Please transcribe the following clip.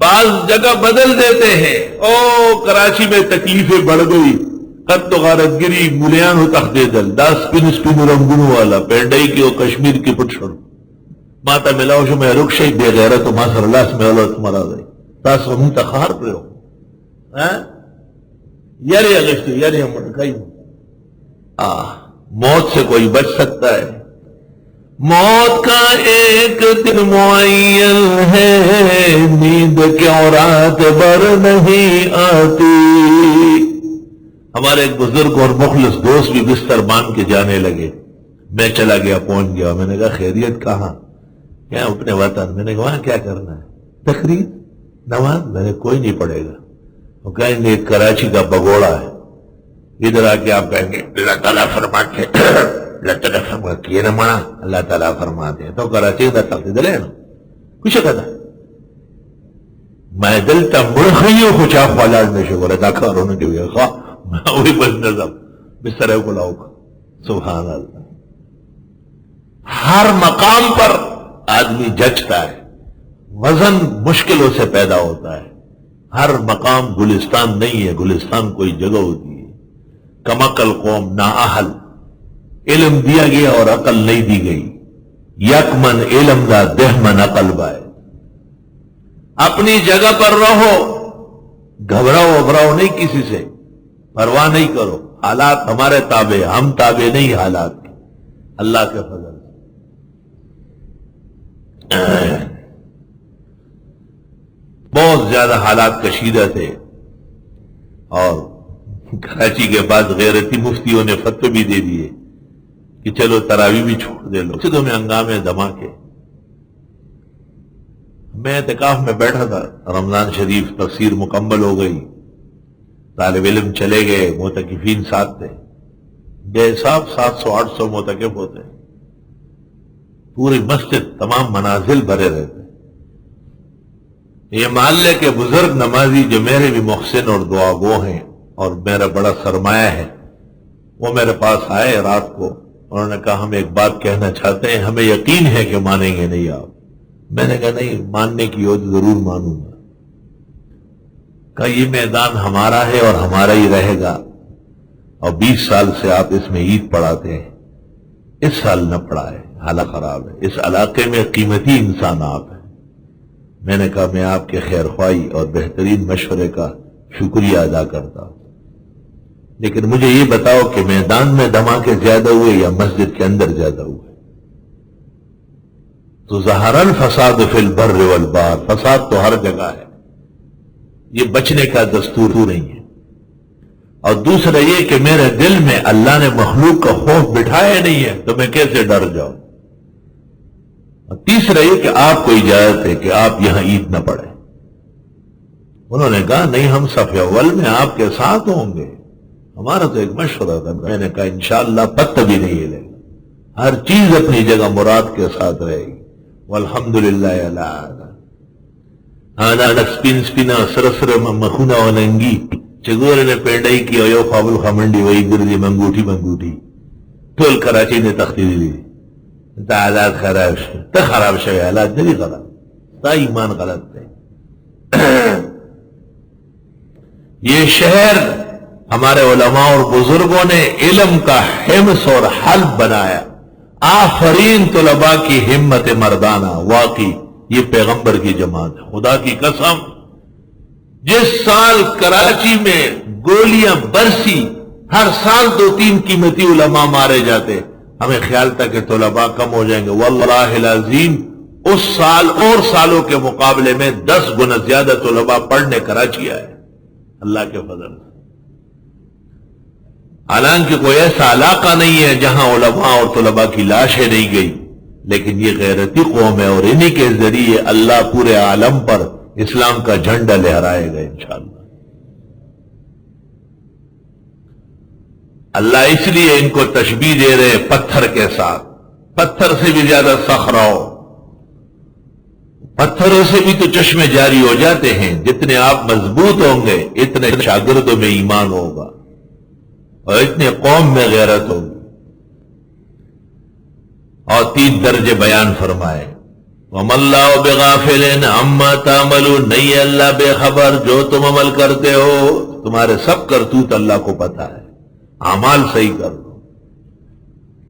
بعض جگہ بدل دیتے ہیں، او کراچی میں تکلیفیں بڑھ گئی، قد تو غارت گری ملیان ہو تختے دل دا سپن رنگونو والا پینڈائی کی او کشمیر کی پٹ شروع ماتا ملاو شو میں رکشای بے غیرت و ما سر اللہ اسم اللہ تمہارا دائی تاس ہم تخار پر ہو یاری اگشتی یاری ہم مٹکائی موت سے کوئی بچ سکتا ہے؟ موت کا ایک دن معین ہے، نیند کیوں رات بھر نہیں آتی۔ ہمارے ایک بزرگ اور مخلص دوست بھی بستر باندھ کے جانے لگے، میں چلا گیا، پہنچ گیا، میں نے کہا خیریت کہاں؟ کیا اپنے وطن؟ میں نے کہا وہاں کیا کرنا ہے؟ تقریر نماز؟ میں نے کوئی نہیں پڑھے گا۔ وہ کہیں گے کراچی کا بگوڑا ہے، ادھر آ کے آپ کہیں گے اللہ تعالیٰ فرماتے اللہ تعالیٰ فرماتے یہ نہ مانا اللہ تعالیٰ فرماتے ہیں تو کراچی کا تقدیر دلے نا کچھ کہتا میں دلتا مرخیوں کو چاہ خوالاڈ میں شکر ادا کرونے کے لیے خواہ میں وہی بس نظم بستر کو لاؤ گا۔ سبحان اللہ، ہر مقام پر آدمی جچتا ہے، وزن مشکلوں سے پیدا ہوتا ہے۔ ہر مقام گلستان نہیں ہے، گلستان کوئی جگہ ہوتی ہے۔ کمقل قوم نااہل، علم دیا گیا اور عقل نہیں دی گئی، یک من علم دا دہ من عقل بائے۔ اپنی جگہ پر رہو، گھبراؤ وبراؤ نہیں کسی سے، پرواہ نہیں کرو، حالات ہمارے تابع، ہم تابع نہیں حالات کے، اللہ کے فضل۔ بہت زیادہ حالات کشیدہ تھے اور کراچی کے بعد غیرتی مفتیوں نے فتوے بھی دے دیے کہ چلو تراویح بھی چھوڑ دے لو، مسجدوں میں ہنگامے دھماکے۔ میں اعتکاف میں بیٹھا تھا، رمضان شریف تفسیر مکمل ہو گئی، طالب علم چلے گئے، معتکفین ساتھ تھے، بے حساب 700-800 معتکف ہوتے، پوری مسجد تمام منازل بھرے رہتے۔ یہ محلے کے بزرگ نمازی جو میرے بھی محسن اور دعا گو ہیں اور میرا بڑا سرمایہ ہے، وہ میرے پاس آئے رات کو، انہوں نے کہا ہم ایک بات کہنا چاہتے ہیں، ہمیں یقین ہے کہ مانیں گے نہیں آپ۔ میں نے کہا نہیں، ماننے کی ہو تو ضرور مانوں گا۔ کہا یہ میدان ہمارا ہے اور ہمارا ہی رہے گا، اور 20 سال سے آپ اس میں عید پڑھاتے ہیں، اس سال نہ پڑھائے، حالت خراب ہے، اس علاقے میں قیمتی انسان آپ ہیں۔ میں نے کہا میں آپ کے خیر خواہی اور بہترین مشورے کا شکریہ ادا کرتا ہوں، لیکن مجھے یہ بتاؤ کہ میدان میں دھماکے زیادہ ہوئے یا مسجد کے اندر زیادہ ہوئے؟ تو ظہر الفساد فی البر والبحر، فساد تو ہر جگہ ہے، یہ بچنے کا دستور نہیں ہے۔ اور دوسرا یہ کہ میرے دل میں اللہ نے مخلوق کا خوف بٹھایا نہیں ہے تو میں کیسے ڈر جاؤں؟ اور تیسرا یہ کہ آپ کو اجازت ہے کہ آپ یہاں عید نہ پڑھیں۔ انہوں نے کہا نہیں، ہم صف اول میں آپ کے ساتھ ہوں گے، ہمارا تو ایک مشورہ تھا۔ میں نے کہا انشاءاللہ پتہ بھی نہیں ہلے گا، ہر چیز اپنی جگہ مراد کے ساتھ رہے گی۔ والحمدللہ علی سپنا سرسر مخونا وننگی چگور نے پینڈائی کی اویو فابل خمنڈی وہی گردی منگوٹھی ٹول کراچی نے تختی دی تا حالات خراب شو تا خراب شو حالات نہیں خراب، تا ایمان غلط تھے۔ یہ شہر ہمارے علماء اور بزرگوں نے علم کا حمص اور حلب بنایا۔ آفرین طلباء کی ہمت مردانہ، واقعی یہ پیغمبر کی جماعت ہے۔ خدا کی قسم، جس سال کراچی میں گولیاں برسی، ہر سال 2-3 قیمتی علماء مارے جاتے، ہمیں خیال تھا کہ طلباء کم ہو جائیں گے، واللہ العظیم اس سال اور سالوں کے مقابلے میں 10 گنا زیادہ طلباء پڑھنے کراچی آئے، اللہ کے فضل سے۔ حالانکہ کوئی ایسا علاقہ نہیں ہے جہاں علماء اور طلباء کی لاشیں نہیں گئی، لیکن یہ غیرتی قوم ہے اور انہی کے ذریعے اللہ پورے عالم پر اسلام کا جھنڈا لہرائے گا انشاءاللہ۔ اللہ اس لیے ان کو تشبیہ دے رہے پتھر کے ساتھ، پتھر سے بھی زیادہ سخت رہو۔ پتھروں سے بھی تو چشمے جاری ہو جاتے ہیں، جتنے آپ مضبوط ہوں گے اتنے شاگردوں میں ایمان ہوگا اور اتنے قوم میں غیرت ہوگی۔ اور 3 درجے بیان فرمائے، وَمَا اللَّهُ بِغَافِلٍ عَمَّا تَعْمَلُونَ، نہیں ہے اللہ بے خبر جو تم عمل کرتے ہو، تمہارے سب کرتوت اللہ کو پتہ ہے، اعمال صحیح کرو۔